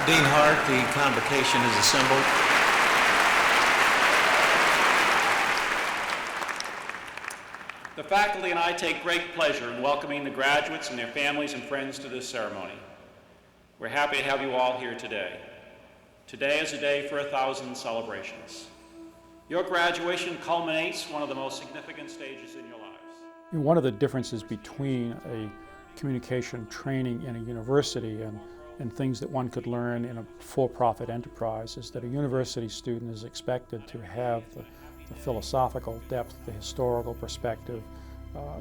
Dean Hart, the convocation is assembled. The faculty and I take great pleasure in welcoming the graduates and their families and friends to this ceremony. We're happy to have you all here today. Today is a day for 1,000 celebrations. Your graduation culminates one of the most significant stages in your lives. One of the differences between a communication training in a university and things that one could learn in a for-profit enterprise is that a university student is expected to have the philosophical depth, the historical perspective,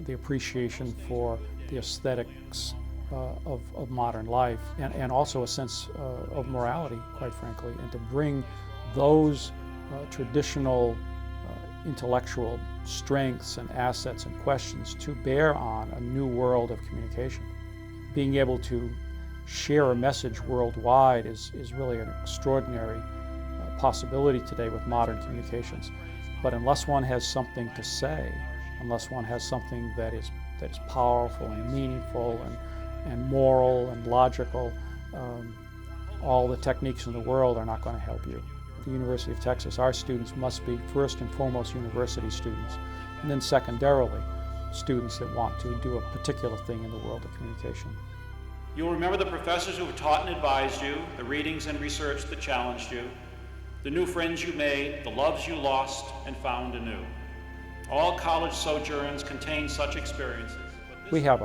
the appreciation for the aesthetics of modern life, and also a sense of morality, quite frankly, and to bring those traditional intellectual strengths and assets and questions to bear on a new world of communication. Being able to share a message worldwide is really an extraordinary possibility today with modern communications. But unless one has something to say, unless one has something that is powerful and meaningful and moral and logical, all the techniques in the world are not going to help you. At the University of Texas, our students must be first and foremost university students, and then secondarily, students that want to do a particular thing in the world of communication. You'll remember the professors who have taught and advised you, the readings and research that challenged you, the new friends you made, the loves you lost and found anew. All college sojourns contain such experiences. We have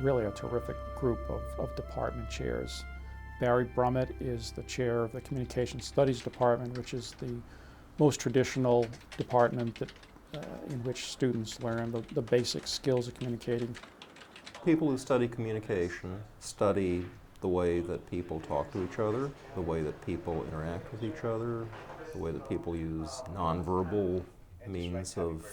really a terrific group of department chairs. Barry Brummett is the chair of the Communication Studies Department, which is the most traditional department that, in which students learn the basic skills of communicating. People who study communication study the way that people talk to each other, the way that people interact with each other, the way that people use nonverbal means of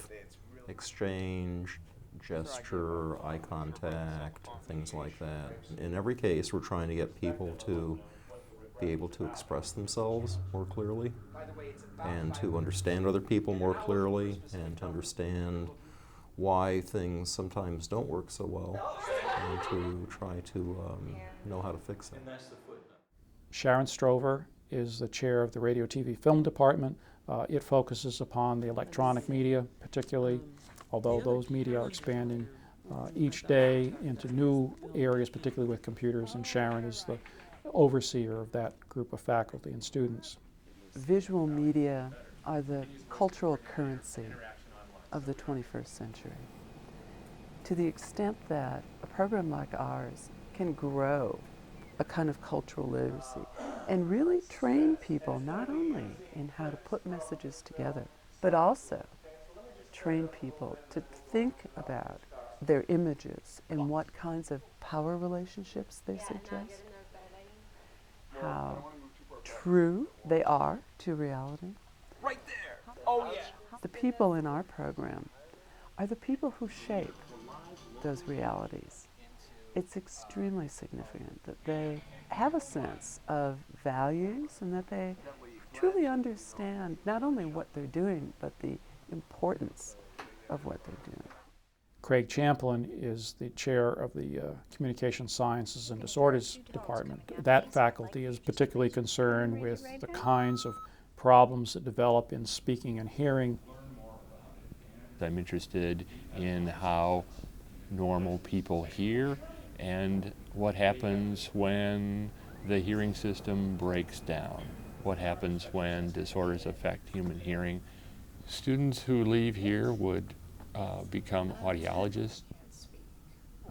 exchange, gesture, eye contact, things like that. In every case, we're trying to get people to be able to express themselves more clearly and to understand other people more clearly and to understand why things sometimes don't work so well and to try to know how to fix it. Sharon Stroller is the chair of the Radio TV Film Department. It focuses upon the electronic media particularly, although those media are expanding each day into new areas, particularly with computers, and Sharon is the overseer of that group of faculty and students. Visual media are the cultural currency of the 21st century. To the extent that a program like ours can grow a kind of cultural literacy and really train people not only in how to put messages together, but also train people to think about their images and what kinds of power relationships they suggest, how true they are to reality. Right there. Oh yeah. The people in our program are the people who shape those realities. It's extremely significant that they have a sense of values and that they truly understand not only what they're doing, but the importance of what they're doing. Craig Champlin is the chair of the Communication Sciences and Disorders Department. That faculty is particularly concerned with the kinds of problems that develop in speaking and hearing. I'm interested in how normal people hear and what happens when the hearing system breaks down. What happens when disorders affect human hearing. Students who leave here would become audiologists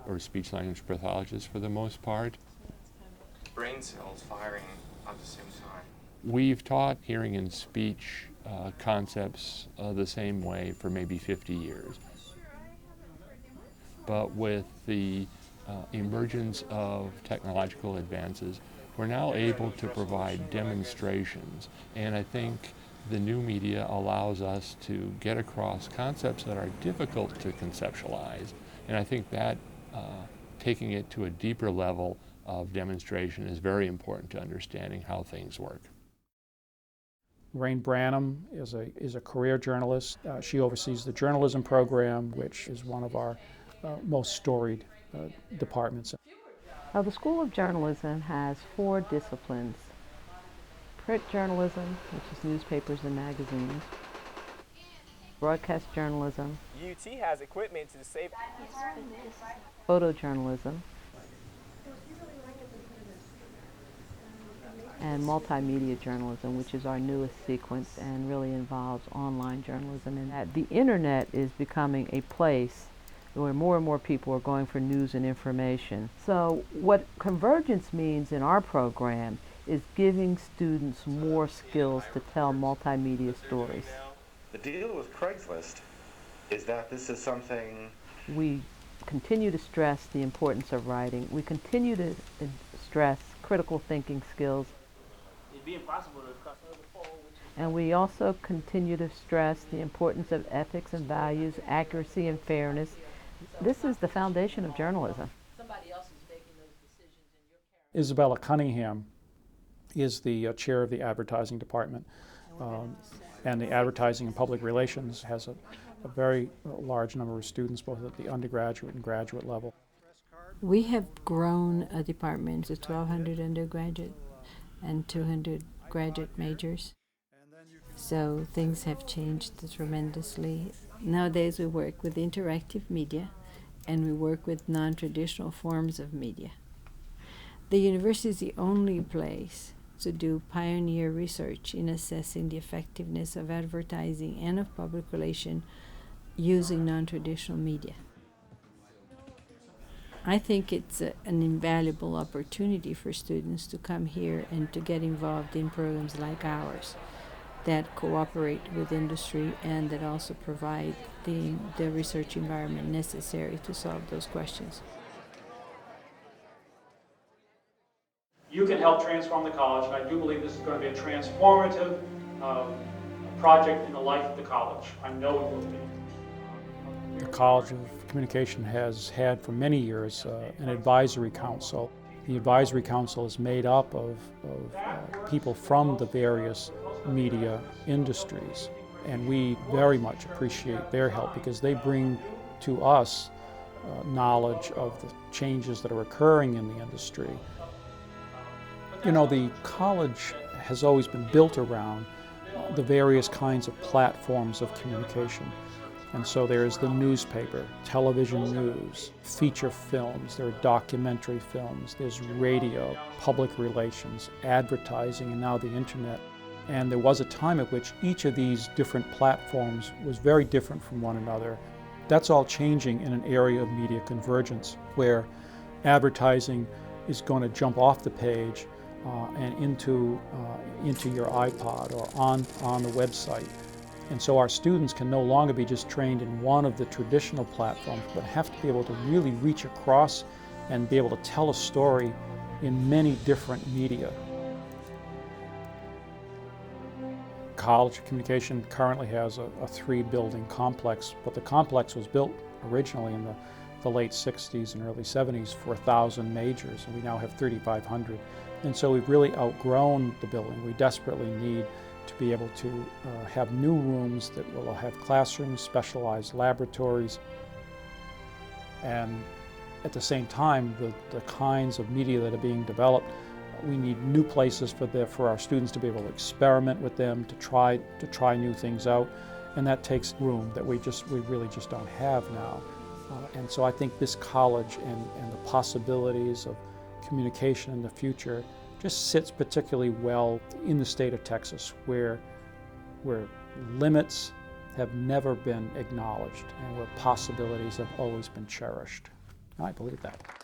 or speech-language pathologists for the most part. Brain cells firing at the same time. We've taught hearing and speech concepts the same way for maybe 50 years. But with the emergence of technological advances, we're now able to provide demonstrations, and I think the new media allows us to get across concepts that are difficult to conceptualize, and I think that taking it to a deeper level of demonstration is very important to understanding how things work. Lorraine Branham is a career journalist. She oversees the journalism program, which is one of our most storied departments. Now, the School of Journalism has 4 disciplines print journalism, which is newspapers and magazines, broadcast journalism, UT has equipment to save. photojournalism, and multimedia journalism, which is our newest sequence and really involves online journalism. And that the internet is becoming a place where more and more people are going for news and information. So what convergence means in our program is giving students more skills to tell multimedia stories. The deal with Craigslist is that this is something We continue to stress the importance of writing. We continue to stress critical thinking skills. It'd be impossible to cross over the pole. And we also continue to stress the importance of ethics and values, accuracy and fairness. This is the foundation of journalism. Somebody else is making those decisions in your character. Isabella Cunningham is the chair of the advertising department. And the advertising and public relations has a very large number of students, both at the undergraduate and graduate level. We have grown a department to 1,200 undergraduate and 200 graduate majors. So things have changed tremendously. Nowadays we work with interactive media and we work with non-traditional forms of media. The university is the only place to do pioneer research in assessing the effectiveness of advertising and of public relation using non-traditional media. I think it's an invaluable opportunity for students to come here and to get involved in programs like ours that cooperate with industry and that also provide the research environment necessary to solve those questions. You can help transform the college, and I do believe this is going to be a transformative project in the life of the college. I know it will be. The College of Communication has had for many years an advisory council. The advisory council is made up of people from the various media industries, and we very much appreciate their help because they bring to us knowledge of the changes that are occurring in the industry. You know, the college has always been built around the various kinds of platforms of communication. And so there's the newspaper, television news, feature films, there are documentary films, there's radio, public relations, advertising, and now the internet. And there was a time at which each of these different platforms was very different from one another. That's all changing in an area of media convergence where advertising is going to jump off the page and into your iPod or on the website. And so our students can no longer be just trained in one of the traditional platforms, but have to be able to really reach across and be able to tell a story in many different media. College of Communication currently has a 3-building complex, but the complex was built originally in the late 60s and early 70s for 1,000 majors, and we now have 3,500. And so we've really outgrown the building. We desperately need to be able to have new rooms that will have classrooms, specialized laboratories, and at the same time, the kinds of media that are being developed, we need new places for our students to be able to experiment with them, to try new things out, and that takes room that we really just don't have now. And so I think this college and the possibilities of communication in the future just sits particularly well in the state of Texas, where limits have never been acknowledged and where possibilities have always been cherished. I believe that.